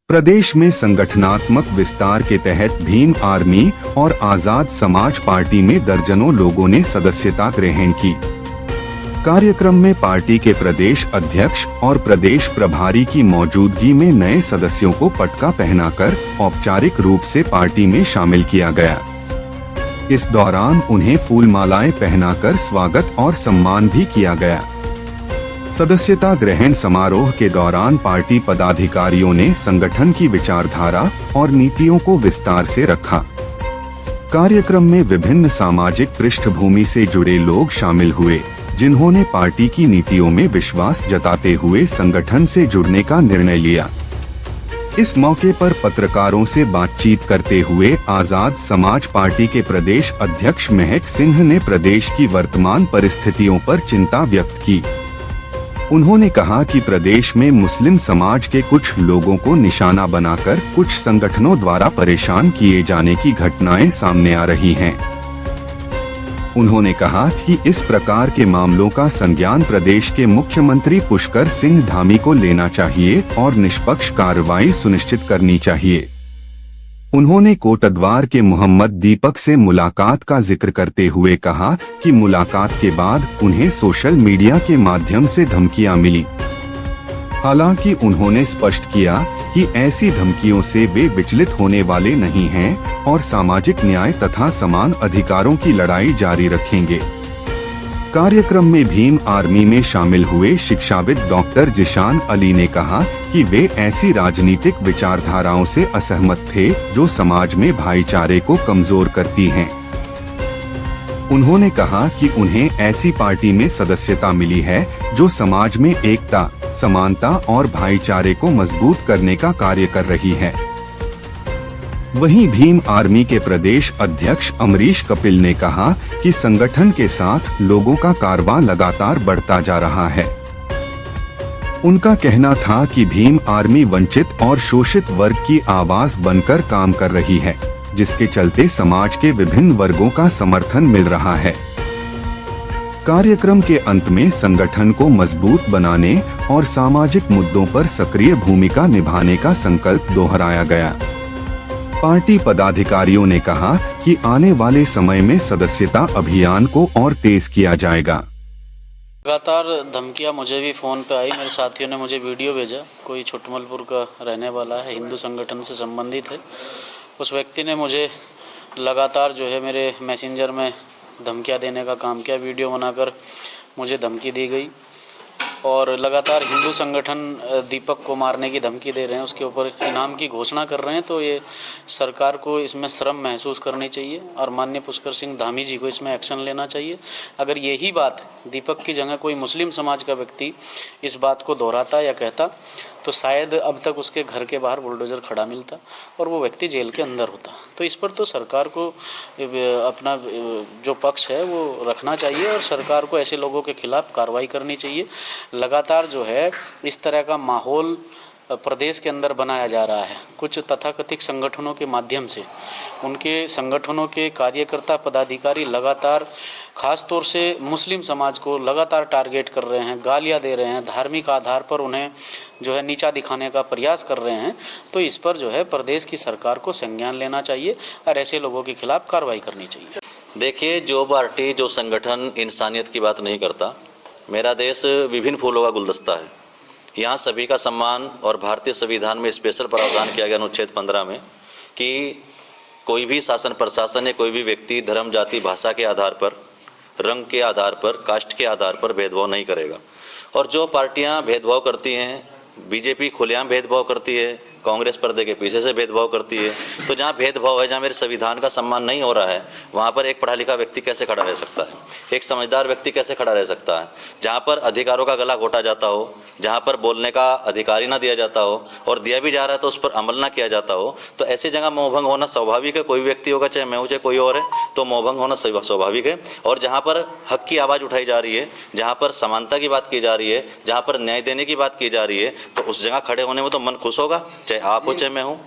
प्रदेश में संगठनात्मक विस्तार के तहत भीम आर्मी और आजाद समाज पार्टी में दर्जनों लोगों ने सदस्यता ग्रहण की। कार्यक्रम में पार्टी के प्रदेश अध्यक्ष और प्रदेश प्रभारी की मौजूदगी में नए सदस्यों को पटका पहनाकर औपचारिक रूप से पार्टी में शामिल किया गया। इस दौरान उन्हें फूलमालाएं पहनाकर स्वागत और सम्मान भी किया गया। सदस्यता ग्रहण समारोह के दौरान पार्टी पदाधिकारियों ने संगठन की विचारधारा और नीतियों को विस्तार से रखा। कार्यक्रम में विभिन्न सामाजिक पृष्ठभूमि से जुड़े लोग शामिल हुए, जिन्होंने पार्टी की नीतियों में विश्वास जताते हुए संगठन से जुड़ने का निर्णय लिया। इस मौके पर पत्रकारों से बातचीत करते हुए आजाद समाज पार्टी के प्रदेश अध्यक्ष महक सिंह ने प्रदेश की वर्तमान परिस्थितियों पर चिंता व्यक्त की। उन्होंने कहा कि प्रदेश में मुस्लिम समाज के कुछ लोगों को निशाना बनाकर कुछ संगठनों द्वारा परेशान किए जाने की घटनाएं सामने आ रही हैं। उन्होंने कहा कि इस प्रकार के मामलों का संज्ञान प्रदेश के मुख्यमंत्री पुष्कर सिंह धामी को लेना चाहिए और निष्पक्ष कार्रवाई सुनिश्चित करनी चाहिए। उन्होंने कोटद्वार के मोहम्मद दीपक से मुलाकात का जिक्र करते हुए कहा कि मुलाकात के बाद उन्हें सोशल मीडिया के माध्यम से धमकियां मिली। हालांकि उन्होंने स्पष्ट किया कि ऐसी धमकियों से वे विचलित होने वाले नहीं हैं और सामाजिक न्याय तथा समान अधिकारों की लड़ाई जारी रखेंगे। कार्यक्रम में भीम आर्मी में शामिल हुए शिक्षाविद डॉक्टर जिशान अली ने कहा कि वे ऐसी राजनीतिक विचारधाराओं से असहमत थे जो समाज में भाईचारे को कमजोर करती हैं। उन्होंने कहा कि उन्हें ऐसी पार्टी में सदस्यता मिली है जो समाज में एकता, समानता और भाईचारे को मजबूत करने का कार्य कर रही है। वहीं भीम आर्मी के प्रदेश अध्यक्ष अमरीश कपिल ने कहा कि संगठन के साथ लोगों का कारवां लगातार बढ़ता जा रहा है। उनका कहना था कि भीम आर्मी वंचित और शोषित वर्ग की आवाज बनकर काम कर रही है, जिसके चलते समाज के विभिन्न वर्गों का समर्थन मिल रहा है। कार्यक्रम के अंत में संगठन को मजबूत बनाने और सामाजिक मुद्दों पर सक्रिय भूमिका निभाने का संकल्प दोहराया गया। पार्टी पदाधिकारियों ने कहा कि आने वाले समय में सदस्यता अभियान को और तेज किया जाएगा। लगातार धमकियां मुझे भी फ़ोन पे आई। मेरे साथियों ने मुझे वीडियो भेजा, कोई छुटमलपुर का रहने वाला है, हिंदू संगठन से संबंधित है। उस व्यक्ति ने मुझे लगातार जो है मेरे मैसेंजर में धमकियां देने का काम किया। वीडियो बनाकर मुझे धमकी दी गई और लगातार हिंदू संगठन दीपक को मारने की धमकी दे रहे हैं, उसके ऊपर इनाम की घोषणा कर रहे हैं। तो ये सरकार को इसमें शर्म महसूस करनी चाहिए और माननीय पुष्कर सिंह धामी जी को इसमें एक्शन लेना चाहिए। अगर यही बात दीपक की जगह कोई मुस्लिम समाज का व्यक्ति इस बात को दोहराता या कहता तो शायद अब तक उसके घर के बाहर बुलडोज़र खड़ा मिलता और वो व्यक्ति जेल के अंदर होता। तो इस पर तो सरकार को अपना जो पक्ष है वो रखना चाहिए और सरकार को ऐसे लोगों के खिलाफ कार्रवाई करनी चाहिए। लगातार जो है इस तरह का माहौल प्रदेश के अंदर बनाया जा रहा है। कुछ तथाकथित संगठनों के माध्यम से उनके संगठनों के कार्यकर्ता पदाधिकारी लगातार ख़ास तौर से मुस्लिम समाज को लगातार टारगेट कर रहे हैं, गालियां दे रहे हैं, धार्मिक आधार पर उन्हें जो है नीचा दिखाने का प्रयास कर रहे हैं। तो इस पर जो है प्रदेश की सरकार को संज्ञान लेना चाहिए और ऐसे लोगों के खिलाफ कार्रवाई करनी चाहिए। देखिए, जो पार्टी जो संगठन इंसानियत की बात नहीं करता, मेरा देश विभिन्न फूलों का गुलदस्ता है। यहाँ सभी का सम्मान और भारतीय संविधान में स्पेशल प्रावधान किया गया अनुच्छेद 15 में कि कोई भी शासन प्रशासन या कोई भी व्यक्ति धर्म, जाति, भाषा के आधार पर, रंग के आधार पर, कास्ट के आधार पर भेदभाव नहीं करेगा। और जो पार्टियां भेदभाव करती हैं, बीजेपी खुलेआम भेदभाव करती है, कांग्रेस पर्दे के पीछे से भेदभाव करती है। तो जहाँ भेदभाव है, जहाँ मेरे संविधान का सम्मान नहीं हो रहा है, वहाँ पर एक पढ़ा लिखा व्यक्ति कैसे खड़ा रह सकता है, एक समझदार व्यक्ति कैसे खड़ा रह सकता है। जहाँ पर अधिकारों का गला घोटा जाता हो, जहाँ पर बोलने का अधिकार ही ना दिया जाता हो और दिया भी जा रहा है तो उस पर अमल ना किया जाता हो, तो ऐसी जगह मोहभंग होना स्वाभाविक है। कोई व्यक्ति होगा, चाहे मैं हूँ चाहे कोई और है, तो मोहभंग होना स्वाभाविक है। और जहाँ पर हक की आवाज़ उठाई जा रही है, जहाँ पर समानता की बात की जा रही है, जहाँ पर न्याय देने की बात की जा रही है, तो उस जगह खड़े होने में तो मन खुश होगा, चाहे आप हो चाहे मैं हूँ।